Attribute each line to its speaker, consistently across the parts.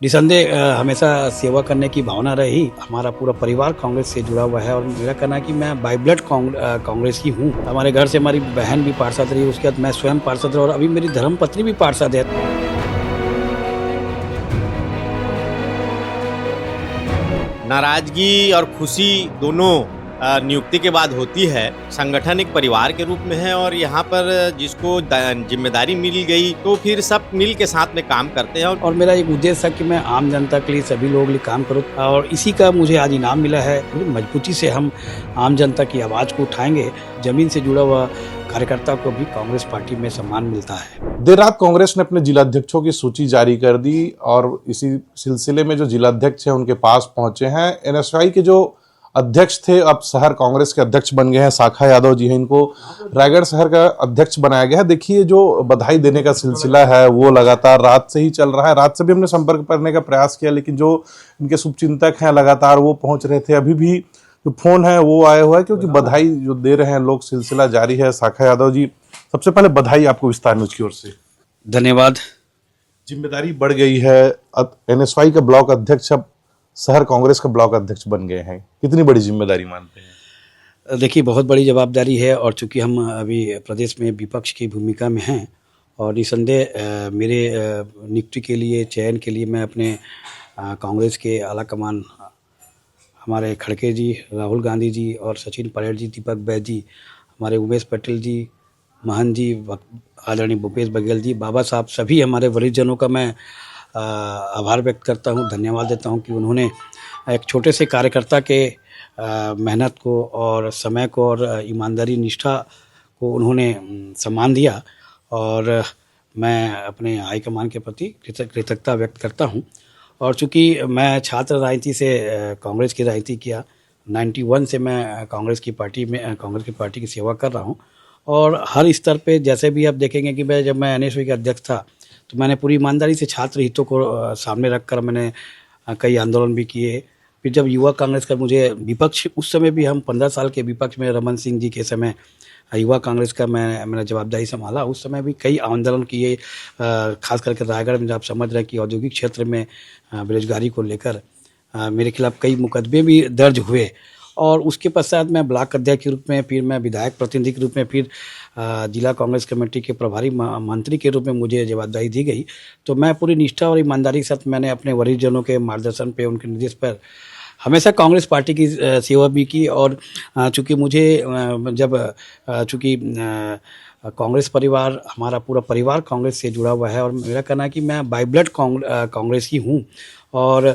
Speaker 1: निसंदेह हमेशा सेवा करने की भावना रही। हमारा पूरा परिवार कांग्रेस से जुड़ा हुआ है और मेरा कहना है कि मैं बाय ब्लड कांग्रेस की हूँ। हमारे घर से हमारी बहन भी पार्षद रही, उसके बाद मैं स्वयं पार्षद रहा और अभी मेरी धर्मपत्नी भी पार्षद है।
Speaker 2: नाराजगी और खुशी दोनों नियुक्ति के बाद होती है। संगठन एक परिवार के रूप में है और यहाँ पर जिसको जिम्मेदारी मिल गई तो फिर सब मिल के साथ में काम करते हैं।
Speaker 1: और मेरा एक उद्देश्य था कि मैं आम जनता के लिए, सभी लोगों के लिए काम करूँ और इसी का मुझे आज इनाम मिला है। पूरी मजबूती से हम आम जनता की आवाज़ को उठाएंगे। जमीन से जुड़ा हुआ कार्यकर्ता को भी कांग्रेस पार्टी में सम्मान मिलता है।
Speaker 3: देर रात कांग्रेस ने अपने जिलाध्यक्षों की सूची जारी कर दी और इसी सिलसिले में जो जिलाध्यक्ष हैं उनके पास पहुंचे हैं। एनएसयूआई के जो अध्यक्ष थे अब शहर कांग्रेस के अध्यक्ष बन गए हैं। शाखा यादव जी हैं, इनको रायगढ़ शहर का अध्यक्ष बनाया गया है। देखिए, जो बधाई देने का सिलसिला है वो लगातार रात से ही चल रहा है। रात से भी हमने संपर्क करने का प्रयास किया, लेकिन जो इनके शुभचिंतक हैं लगातार वो पहुंच रहे थे। अभी भी जो फोन है वो आया हुआ है, क्योंकि बधाई जो दे रहे हैं लोग, सिलसिला जारी है। शाखा यादव जी, सबसे पहले बधाई आपको विस्तार न्यूज की ओर से।
Speaker 1: धन्यवाद।
Speaker 3: जिम्मेदारी बढ़ गई है, एनएसयूआई का ब्लॉक अध्यक्ष अब शहर कांग्रेस का ब्लॉक अध्यक्ष बन गए हैं। कितनी बड़ी जिम्मेदारी मानते हैं?
Speaker 1: देखिए, बहुत बड़ी जवाबदारी है और चूंकि हम अभी प्रदेश में विपक्ष की भूमिका में हैं और निसंदेह मेरे नियुक्ति के लिए, चयन के लिए मैं अपने कांग्रेस के आला कमान हमारे खड़के जी, राहुल गांधी जी और सचिन पायलट जी, दीपक बैद जी, हमारे उमेश पटेल जी, महन जी, आदरणीय भूपेश बघेल जी, बाबा साहब, सभी हमारे वरिष्ठ जनों का मैं आभार व्यक्त करता हूं, धन्यवाद देता हूं कि उन्होंने एक छोटे से कार्यकर्ता के मेहनत को और समय को और ईमानदारी, निष्ठा को उन्होंने सम्मान दिया और मैं अपने हाईकमान के प्रति कृतज्ञता व्यक्त करता हूं। और चूँकि मैं छात्र राजनीति से कांग्रेस की राजनीति किया, 91 से मैं कांग्रेस की पार्टी की सेवा कर रहा हूं और हर स्तर पे जैसे भी आप देखेंगे कि जब मैं एनएसयूआई का अध्यक्ष था तो मैंने पूरी ईमानदारी से छात्र हितों को सामने रखकर मैंने कई आंदोलन भी किए। फिर जब युवा कांग्रेस का मुझे विपक्ष, उस समय भी हम 15 साल के विपक्ष में रमन सिंह जी के समय युवा कांग्रेस का मैंने जवाबदारी संभाला। उस समय भी कई आंदोलन किए, खास करके रायगढ़ में। आप समझ रहे हैं कि औद्योगिक क्षेत्र में बेरोजगारी को लेकर मेरे खिलाफ कई मुकदमे भी दर्ज हुए और उसके पश्चात मैं ब्लॉक अध्यक्ष के रूप में, फिर मैं विधायक प्रतिनिधि के रूप में, फिर जिला कांग्रेस कमेटी के प्रभारी मंत्री के रूप में मुझे जवाबदारी दी गई। तो मैं पूरी निष्ठा और ईमानदारी के साथ मैंने अपने वरिष्ठ जनों के मार्गदर्शन पे, उनके निर्देश पर हमेशा कांग्रेस पार्टी की सेवा भी की। और चूँकि मुझे चूँकि कांग्रेस परिवार, हमारा पूरा परिवार कांग्रेस से जुड़ा हुआ है और मेरा कहना है कि मैं बाय ब्लड कांग्रेस की हूँ और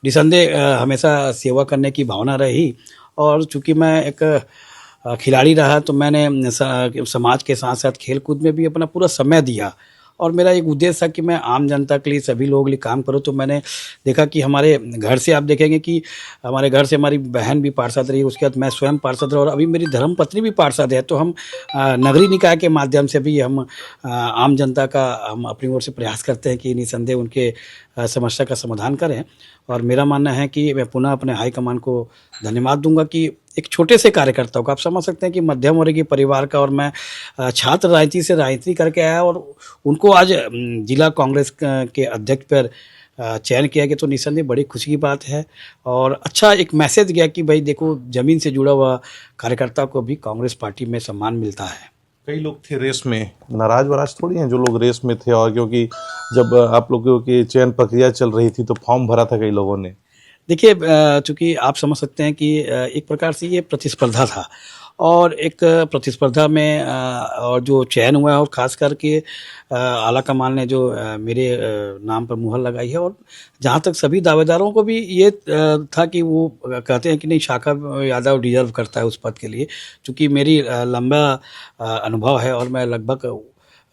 Speaker 1: निसंदेह हमेशा सेवा करने की भावना रही। और चूँकि मैं एक खिलाड़ी रहा तो मैंने समाज के साथ साथ खेल कूद में भी अपना पूरा समय दिया और मेरा एक उद्देश्य था कि मैं आम जनता के लिए, सभी लोगों के लिए काम करूं। तो मैंने देखा कि हमारे घर से, आप देखेंगे कि हमारे घर से हमारी बहन भी पार्षद रही, उसके बाद मैं स्वयं पार्षद रहा और अभी मेरी धर्मपत्नी भी पार्षद है। तो हम नगरीय निकाय के माध्यम से भी हम आम जनता का हम अपनी ओर से प्रयास करते हैं कि निसंदेह उनके समस्या का समाधान करें। और मेरा मानना है कि मैं पुनः अपने हाईकमान को धन्यवाद दूंगा कि एक छोटे से कार्यकर्ताओं का, आप समझ सकते हैं कि मध्यम वर्ग के परिवार का, और मैं छात्र राजनीति से राजनीति करके आया और उनको आज जिला कांग्रेस के अध्यक्ष पर चयन किया गया। तो निसंदेह बड़ी खुशी की बात है और अच्छा एक मैसेज गया कि भाई देखो, जमीन से जुड़ा हुआ कार्यकर्ता को भी कांग्रेस पार्टी में सम्मान मिलता है।
Speaker 3: कई लोग थे रेस में, नाराज वराज थोड़ी हैं जो लोग रेस में थे, और क्योंकि जब आप लोगों की चयन प्रक्रिया चल रही थी तो फॉर्म भरा था कई लोगों ने।
Speaker 1: देखिए, चूँकि आप समझ सकते हैं कि एक प्रकार से ये प्रतिस्पर्धा था और एक प्रतिस्पर्धा में और जो चयन हुआ है और ख़ास करके आला कमान ने जो मेरे नाम पर मुहर लगाई है। और जहाँ तक सभी दावेदारों को भी ये था कि वो कहते हैं कि नहीं, शाखा यादव डिजर्व करता है उस पद के लिए। चूँकि मेरी लंबा अनुभव है और मैं लगभग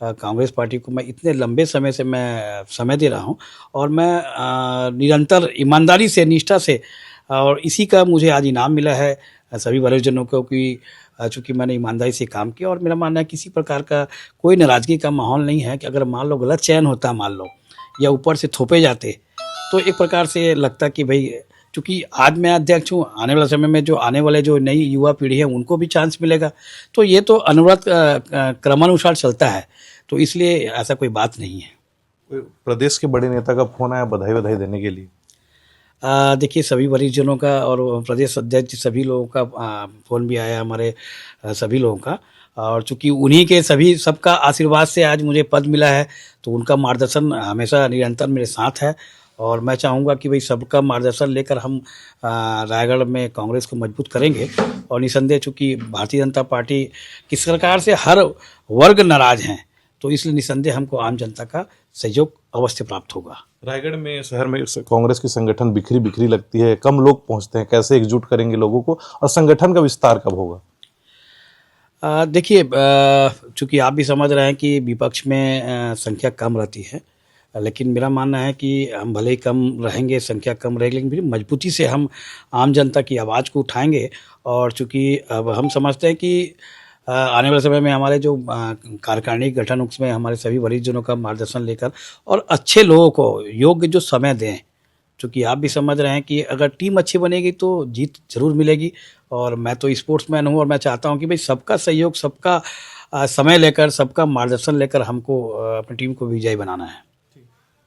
Speaker 1: कांग्रेस पार्टी को मैं इतने लंबे समय से मैं समय दे रहा हूं और मैं निरंतर ईमानदारी से, निष्ठा से, और इसी का मुझे आज इनाम मिला है सभी वरिष्ठ जनों को कि चूँकि मैंने ईमानदारी से काम किया। और मेरा मानना है किसी प्रकार का कोई नाराज़गी का माहौल नहीं है कि अगर मान लो गलत चयन होता, मान लो, या ऊपर से थोपे जाते, तो एक प्रकार से लगता कि भाई, चूँकि आज मैं अध्यक्ष हूँ, आने वाले समय में जो आने वाले जो नई युवा पीढ़ी है उनको भी चांस मिलेगा। तो ये तो अनुव्रत क्रमानुसार चलता है, तो इसलिए ऐसा कोई बात नहीं है।
Speaker 3: प्रदेश के बड़े नेता का फोन आया बधाई बधाई देने के लिए?
Speaker 1: देखिए, सभी वरिष्ठजनों का और प्रदेश अध्यक्ष सभी लोगों का फ़ोन भी आया हमारे सभी लोगों का, और चूँकि उन्हीं के सभी सबका आशीर्वाद से आज मुझे पद मिला है, तो उनका मार्गदर्शन हमेशा निरंतर मेरे साथ है। और मैं चाहूँगा कि भई सबका मार्गदर्शन लेकर हम रायगढ़ में कांग्रेस को मजबूत करेंगे। और निसंदेह चूँकि भारतीय जनता पार्टी की सरकार से हर वर्ग नाराज़ हैं, तो इसलिए निसंदेह हमको आम जनता का सहयोग अवश्य प्राप्त होगा।
Speaker 3: रायगढ़ में शहर में कांग्रेस की संगठन बिखरी बिखरी लगती है, कम लोग पहुंचते हैं, कैसे एकजुट करेंगे लोगों को और संगठन का विस्तार कब होगा?
Speaker 1: देखिए, चूँकि आप भी समझ रहे हैं कि विपक्ष में संख्या कम रहती है, लेकिन मेरा मानना है कि हम भले ही कम रहेंगे, संख्या कम रहेगी, लेकिन फिर मजबूती से हम आम जनता की आवाज़ को उठाएंगे। और चूँकि अब हम समझते हैं कि आने वाले समय में हमारे जो कार्यकारिणी गठन, उसमें हमारे सभी वरिष्ठजनों का मार्गदर्शन लेकर और अच्छे लोगों को योग्य जो समय दें। चूँकि आप भी समझ रहे हैं कि अगर टीम अच्छी बनेगी तो जीत ज़रूर मिलेगी। और मैं तो स्पोर्ट्समैन हूँ, और मैं चाहता हूँ कि भाई सबका सहयोग, सबका समय लेकर, सबका मार्गदर्शन लेकर हमको अपनी टीम को विजयी बनाना है।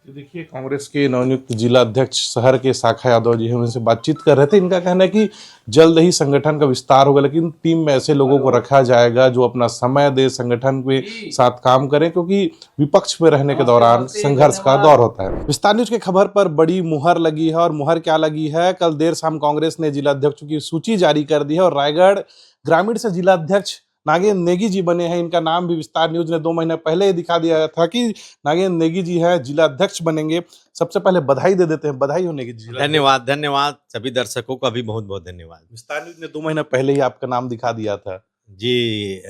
Speaker 3: तो देखिए, कांग्रेस के नवनियुक्त जिला अध्यक्ष शहर के साखा यादव जी हैं, उनसे बातचीत कर रहे थे। इनका कहना है कि जल्द ही संगठन का विस्तार होगा, लेकिन टीम में ऐसे लोगों को रखा जाएगा जो अपना समय दे, संगठन के साथ काम करें, क्योंकि विपक्ष में रहने के दौरान संघर्ष का दौर होता है। विस्तार न्यूज की खबर पर बड़ी मुहर लगी है, और मुहर क्या लगी है, कल देर शाम कांग्रेस ने जिला अध्यक्षों की सूची जारी कर दी है और रायगढ़ ग्रामीण से जिला अध्यक्ष नागेंद्र नेगी जी बने हैं। इनका नाम भी विस्तार न्यूज ने 2 महीने पहले ही दिखा दिया था कि नागेंद्र नेगी जी हैं, जिला अध्यक्ष बनेंगे। सबसे पहले बधाई दे देते हैं। बधाई हो नेगी जी।
Speaker 2: धन्यवाद, धन्यवाद सभी दर्शकों का भी बहुत बहुत धन्यवाद।
Speaker 3: विस्तार न्यूज ने 2 महीने पहले ही आपका नाम दिखा दिया था।
Speaker 2: जी,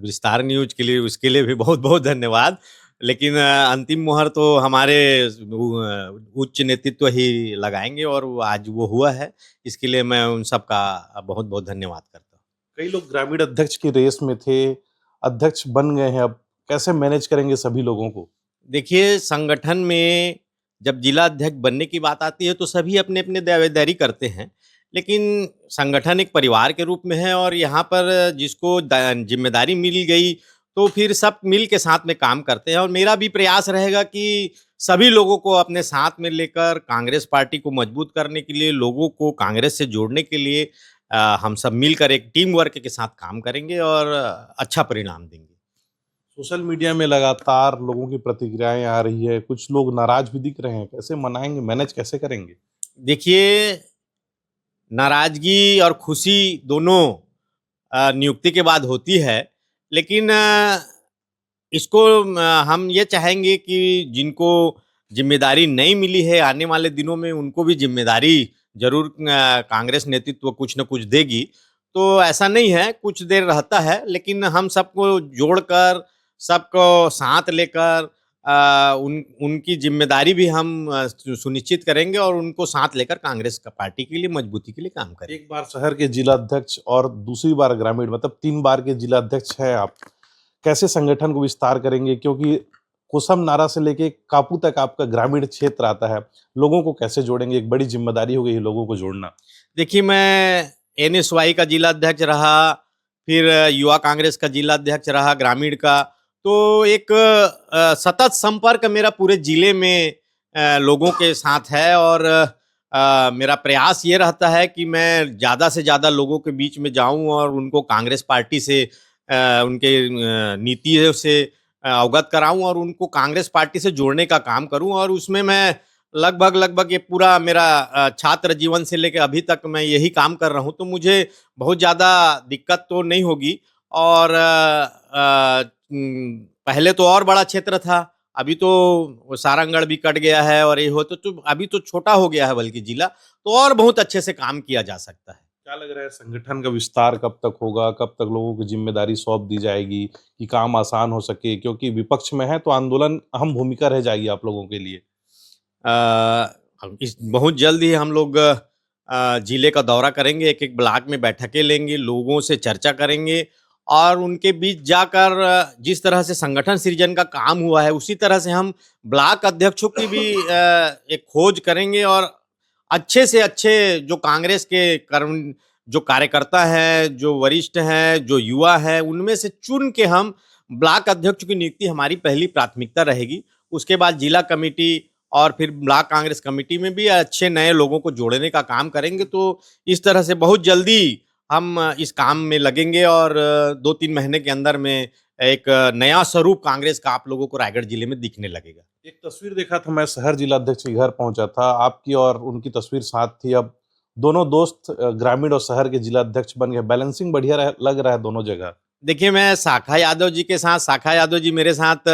Speaker 2: विस्तार न्यूज के लिए, उसके लिए भी बहुत बहुत धन्यवाद। लेकिन अंतिम मुहर तो हमारे उच्च नेतृत्व ही लगाएंगे, और आज वो हुआ है, इसके लिए मैं उन सबका बहुत बहुत धन्यवाद करता हूँ।
Speaker 3: कई लोग ग्रामीण अध्यक्ष की रेस में थे, अध्यक्ष बन गए हैं, अब कैसे मैनेज करेंगे सभी लोगों को?
Speaker 2: देखिए, संगठन में जब जिला अध्यक्ष बनने की बात आती है तो सभी अपने अपने दावेदारी करते हैं, लेकिन संगठन एक परिवार के रूप में है, और यहाँ पर जिसको जिम्मेदारी मिल गई तो फिर सब मिल के साथ में काम करते हैं। और मेरा भी प्रयास रहेगा कि सभी लोगों को अपने साथ में लेकर कांग्रेस पार्टी को मजबूत करने के लिए, लोगों को कांग्रेस से जोड़ने के लिए हम सब मिलकर एक टीम वर्क के साथ काम करेंगे और अच्छा परिणाम देंगे।
Speaker 3: सोशल मीडिया में लगातार लोगों की प्रतिक्रियाएं आ रही है, कुछ लोग नाराज भी दिख रहे हैं, कैसे मनाएंगे, मैनेज कैसे करेंगे?
Speaker 2: देखिए, नाराजगी और खुशी दोनों नियुक्ति के बाद होती है, लेकिन इसको हम ये चाहेंगे कि जिनको जिम्मेदारी नहीं मिली है, आने वाले दिनों में उनको भी जिम्मेदारी जरूर कांग्रेस नेतृत्व कुछ न कुछ देगी। तो ऐसा नहीं है, कुछ देर रहता है, लेकिन हम सबको जोड़कर, सबको साथ लेकर उनकी जिम्मेदारी भी हम सुनिश्चित करेंगे, और उनको साथ लेकर कांग्रेस का पार्टी के लिए मजबूती के लिए काम करेंगे।
Speaker 3: एक बार शहर के जिला अध्यक्ष और दूसरी बार ग्रामीण, मतलब 3 बार के जिला अध्यक्ष हैं आप, कैसे संगठन को विस्तार करेंगे? क्योंकि कोसम नारा से लेके कापू तक आपका ग्रामीण क्षेत्र आता है, लोगों को कैसे जोड़ेंगे? एक बड़ी जिम्मेदारी हो गई लोगों को जोड़ना।
Speaker 2: देखिए, मैं NSY का जिला अध्यक्ष रहा, फिर युवा कांग्रेस का जिला अध्यक्ष रहा ग्रामीण का, तो एक सतत संपर्क मेरा पूरे जिले में लोगों के साथ है, और मेरा प्रयास ये रहता है कि मैं ज़्यादा से ज़्यादा लोगों के बीच में जाऊं और उनको कांग्रेस पार्टी से, उनके नीतियों से अवगत कराऊं, और उनको कांग्रेस पार्टी से जोड़ने का काम करूं। और उसमें मैं लगभग ये पूरा मेरा छात्र जीवन से लेकर अभी तक मैं यही काम कर रहा हूं, तो मुझे बहुत ज़्यादा दिक्कत तो नहीं होगी। और पहले तो और बड़ा क्षेत्र था, अभी तो सारंगढ़ भी कट गया है, और ये हो तो अभी तो छोटा हो गया है बल्कि जिला, तो और बहुत अच्छे से काम किया जा सकता है।
Speaker 3: क्या लग रहा है, संगठन का विस्तार कब तक होगा, कब तक लोगों की जिम्मेदारी सौंप दी जाएगी कि काम आसान हो सके? क्योंकि विपक्ष में है तो आंदोलन अहम भूमिका रह जाएगी आप लोगों के लिए।
Speaker 2: बहुत जल्द ही हम लोग जिले का दौरा करेंगे, एक एक ब्लॉक में बैठकें लेंगे, लोगों से चर्चा करेंगे, और उनके बीच जाकर जिस तरह से संगठन सृजन का काम हुआ है, उसी तरह से हम ब्लॉक अध्यक्षों की भी एक खोज करेंगे, और अच्छे से अच्छे जो कांग्रेस के जो कार्यकर्ता हैं, जो वरिष्ठ हैं, जो युवा हैं, उनमें से चुन के हम ब्लॉक अध्यक्ष की नियुक्ति हमारी पहली प्राथमिकता रहेगी। उसके बाद जिला कमेटी और फिर ब्लॉक कांग्रेस कमेटी में भी अच्छे नए लोगों को जोड़ने का काम करेंगे। तो इस तरह से बहुत जल्दी हम इस काम में लगेंगे और 2-3 महीने के अंदर में एक नया स्वरूप कांग्रेस का आप लोगों को रायगढ़ जिले में दिखने लगेगा।
Speaker 3: एक तस्वीर देखा था मैं, शहर जिलाध्यक्ष के घर पहुंचा था, आपकी और उनकी तस्वीर साथ थी। अब दोनों दोस्त ग्रामीण और शहर के जिलाध्यक्ष बन गए, बैलेंसिंग बढ़िया लग रहा है दोनों जगह।
Speaker 2: देखिए, मैं शाखा यादव जी के साथ, शाखा यादव जी मेरे साथ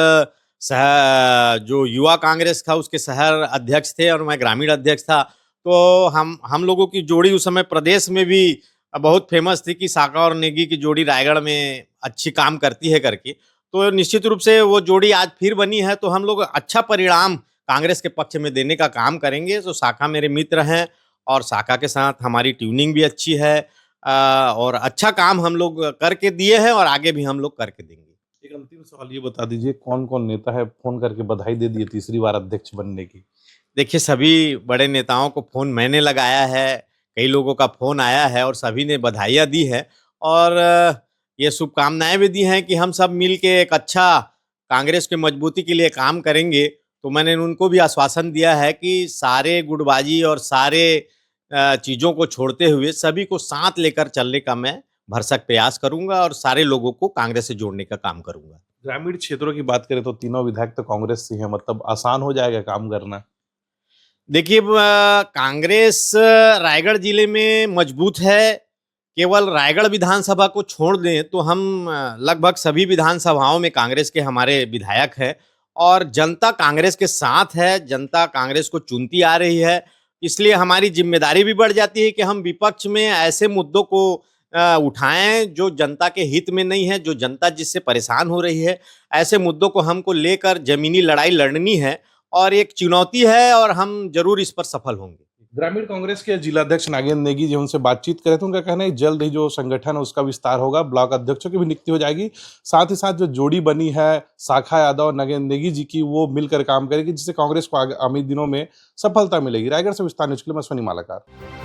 Speaker 2: जो युवा कांग्रेस था उसके शहर अध्यक्ष थे और मैं ग्रामीण अध्यक्ष था। तो हम लोगों की जोड़ी उस समय प्रदेश में भी बहुत फेमस थी कि शाखा और नेगी की जोड़ी रायगढ़ में अच्छी काम करती है करके। तो निश्चित रूप से वो जोड़ी आज फिर बनी है, तो हम लोग अच्छा परिणाम कांग्रेस के पक्ष में देने का काम करेंगे। तो शाखा मेरे मित्र हैं और शाखा के साथ हमारी ट्यूनिंग भी अच्छी है और अच्छा काम हम लोग करके दिए हैं और आगे भी हम लोग करके देंगे।
Speaker 3: एक अंतिम सवाल ये बता दीजिए, कौन कौन नेता है फोन करके बधाई दे दी तीसरी बार अध्यक्ष बनने की?
Speaker 2: देखिए, सभी बड़े नेताओं को फ़ोन मैंने लगाया है, कई लोगों का फ़ोन आया है और सभी ने बधाइयाँ दी है और ये शुभकामनाएँ भी दी हैं कि हम सब मिल के एक अच्छा कांग्रेस की मजबूती के लिए काम करेंगे। तो मैंने उनको भी आश्वासन दिया है कि सारे गुटबाजी और सारे चीज़ों को छोड़ते हुए सभी को साथ लेकर चलने का मैं भरसक प्रयास करूँगा और सारे लोगों को कांग्रेस से जोड़ने का काम करूँगा।
Speaker 3: ग्रामीण क्षेत्रों की बात करें तो तीनों विधायक तो कांग्रेस से हैं, मतलब आसान हो जाएगा काम करना?
Speaker 2: देखिए, कांग्रेस रायगढ़ जिले में मजबूत है। केवल रायगढ़ विधानसभा को छोड़ दें तो हम लगभग सभी विधानसभाओं में कांग्रेस के हमारे विधायक हैं और जनता कांग्रेस के साथ है, जनता कांग्रेस को चुनती आ रही है। इसलिए हमारी जिम्मेदारी भी बढ़ जाती है कि हम विपक्ष में ऐसे मुद्दों को उठाएं जो जनता के हित में नहीं है, जो जनता जिससे परेशान हो रही है। ऐसे मुद्दों को हमको लेकर जमीनी लड़ाई लड़नी है और एक चुनौती है और हम जरूर इस पर सफल होंगे।
Speaker 3: ग्रामीण कांग्रेस के जिलाध्यक्ष नागेंद्र नेगी जी, उनसे बातचीत करे तो उनका कहना है जल्द ही जो संगठन है उसका विस्तार होगा, ब्लॉक अध्यक्षों की भी नियुक्ति हो जाएगी। साथ ही साथ जो जोड़ी बनी है शाखा यादव और नागेंद्र नेगी जी की, वो मिलकर काम करेगी जिससे कांग्रेस को आगामी दिनों में सफलता मिलेगी। रायगढ़ से विस्तार न्यूज के लिए मैं स्वनी मालाकार।